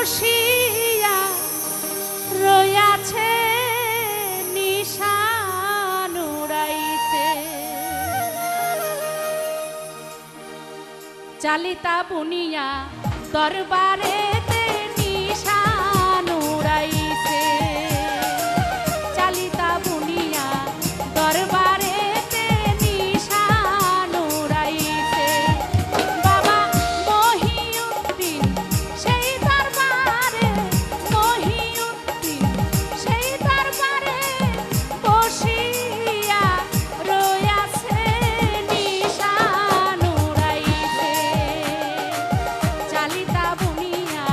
বসিয়া রইয়াছে নিশান উড়াইতে। চালিতা বুনিয়া দরবারেতে নিশান উড়াইছে। চালিতা বুনিয়া দরবারেতে নিশান উড়াইছে। বাবা মহিউদ্দিন সেই দরবারে, মহিউদ্দিন সেই দরবারে বসিয়া রইয়াছে নিশান উড়াইছে। চালিতা বুনিয়া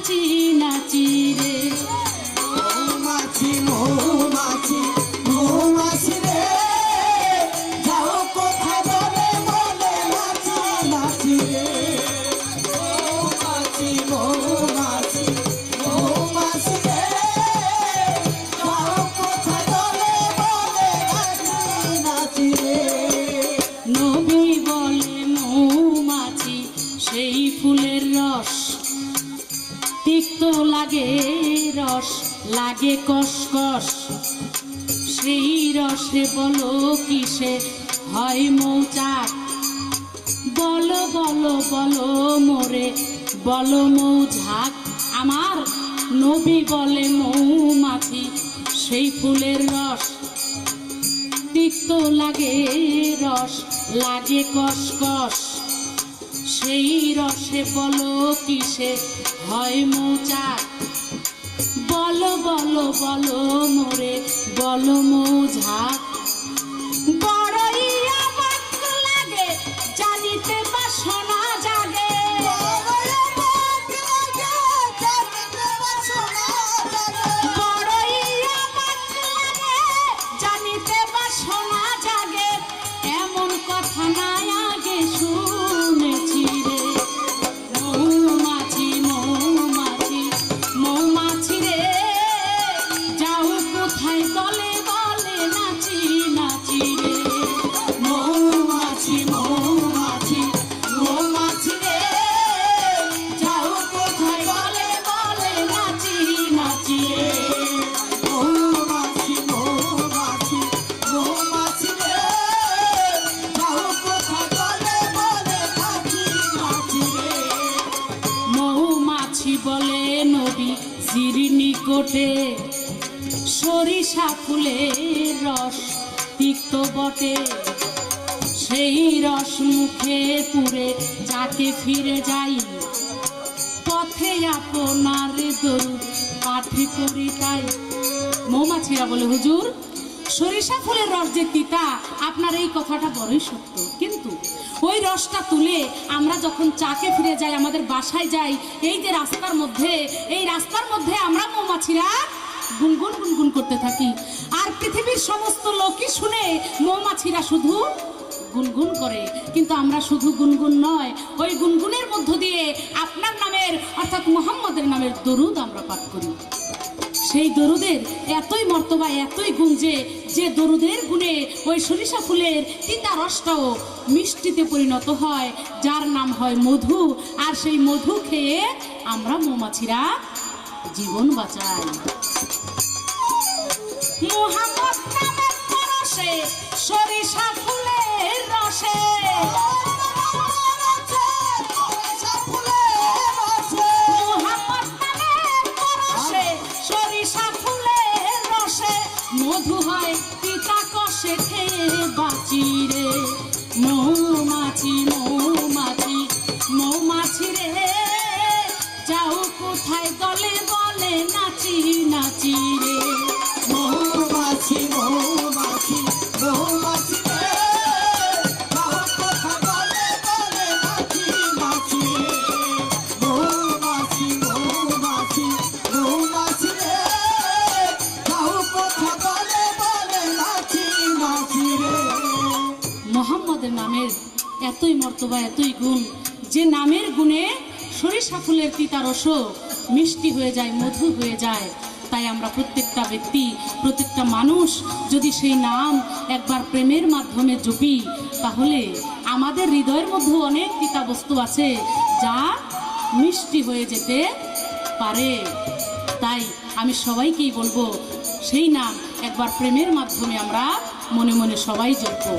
নাচি নাচি রে। মৌমাছি মৌমাছি মৌমাছি রে, যাও কোথায় বলে বলে নাচি নাচি রে। মৌমাছি মৌমাছি মৌমাছি রে, যাও কোথায় বলে বলে নাচি নাচি রে। নবী বলে মৌমাছি সেই ফুলের রস তিক্ত লাগে, রস লাগে কসকস, সেই রসে বলো কিসে হয় মৌচাক, বলো বলো বলো মোরে বলো মৌঝাক। আমার নবী বলে মৌমাছি সেই ফুলের রস তিক্ত লাগে, রস লাগে কসকস, সেই রসে বলো কিসে হয় মৌচাক, বলো বলো বলো মোরে বলো মৌঝাক। বড়ই অবাক লাগে জানিতে বাসনা জাগে, বড়ই অবাক লাগে জানিতে বাসনা জাগে, এমন কথা না আগে শুনেছি রে। মৌমাছি মৌমাছি মৌমাছি রে, যাও কোথায় দলে দলে নাচি নাচি রে। মৌমাছি মৌমাছি মৌমাছি রে, যাও কোথায় বলে বলে নাচি নাচি রে। মৌমাছি মৌমাছি মৌমাছি রে, যাও কোথায় বলে বলে নাচি নাচি রে। মৌমাছি বলে নবী জির নিকটে, সরিষা ফুলের রস তিক্ত বটে, সেই রস মুখে পুরে যাকে ফিরে যাই, পথে আপনার দরুদ পাঠ করি তাই। মৌমাছিরা বলে হুজুর সরিষা ফুলের রস যে তিতা, আপনার এই কথাটা বড়ই সত্য, কিন্তু ওই রসটা তুলে আমরা যখন চাকে ফিরে যাই, আমাদের বাসায় যাই, এই যে রাস্তার মধ্যে, এই রাস্তার মধ্যে আমরা মৌমাছিরা গুনগুন গুনগুন করতে থাকি, আর পৃথিবীর সমস্ত লোকই শুনে মৌমাছিরা শুধু গুনগুন করে, কিন্তু আমরা শুধু গুনগুন নয়, ওই গুনগুনের মধ্য দিয়ে আপনার নামের অর্থাৎ মুহাম্মদের নামের দরুদ আমরা পাঠ করি। সেই দরুদের এতই মর্তবা এতই গুণ যে দরুদের গুণে ওই সরিষা ফুলের তিতা রসটাও মিষ্টিতে পরিণত হয়, যার নাম হয় মধু, আর সেই মধু খেয়ে আমরা মৌমাছিরা জীবন বাঁচাই। মুহাম্মদ নামের পরশে সরিষা ফুলের রসে, মুহাম্মদ নামের পরশে সরিষা ফুলের রসে, মধু হয় পিতা কষে খেয়ে বাঁচি রে। মৌমাছি মৌমাছি মৌমাছি রে, যাও কোথায় দলে দলে নাচি নাচি রে। মৌমাছি মৌমাছি মৌমাছি রে, যাও কোথায় বলে বলে নাচি নাচি রে। মৌমাছি মৌমাছি মৌমাছি রে, যাও কোথায় বলে বলে নাচি নাচি রে। মোহাম্মদের নামের এতই মর্তবা এতই গুণ, যে নামের গুণে সরিষা ফুলের তিতা রসও মিষ্টি হয়ে যায়, মধু হয়ে যায়। তাই আমরা প্রত্যেকটা ব্যক্তি প্রত্যেকটা মানুষ যদি সেই নাম একবার প্রেমের মাধ্যমে জপি, তাহলে আমাদের হৃদয়ের মধ্যে অনেক তিতা বস্তু আছে যা মিষ্টি হয়ে যেতে পারে। তাই আমি সবাইকেই বলবো সেই নাম একবার প্রেমের মাধ্যমে আমরা মনে মনে সবাই জপবো।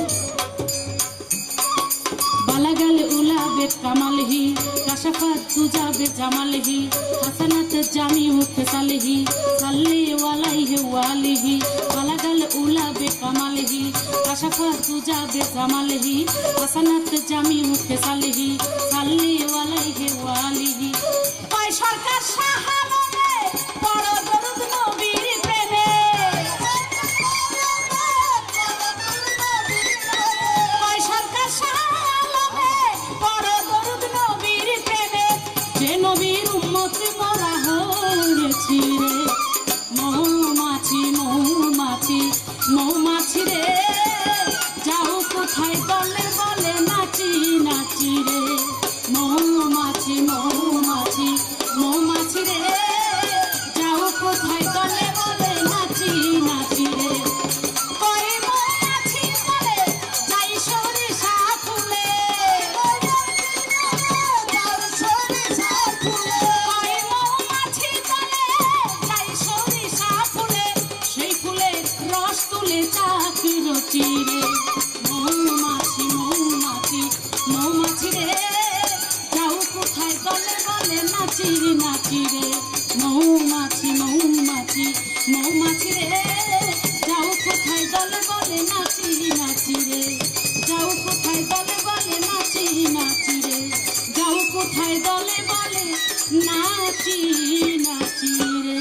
বালাগাল উলাবে কামালহি, কাশাফাত তুজাবে জামালহি, হাসানাত জামিউ ফিসালহি, সাল্লি আলাইহি ওয়ালিহি। বালাগাল উলাবে কামালহি, কাশাফাত তুজাবে জামালহি, হাসানাত জামিউ ফিসালহি, সাল্লি আলাইহি ওয়ালিহি। পায় সরকার শাহালমে বড় দরুদ নবীর প্রেমে, পায় সরকার শাহালমে বড় দরুদ নবীর প্রেমে, যে নবীর উম্মত করা তুলে চাকির চিরে। মৌমাছি মৌমাছি মৌমাছি রে যাও কোথায় দলে দলে নাচিরে নাচিরে। মৌমাছি মৌমাছি মৌমাছি রে যাও কোথায় দলে বলে নাচি নাচিরে। যাও কোথায় দলে বলে নাচি নাচিরে। যাও কোথায় দলে বলে নাচি নাচিরে।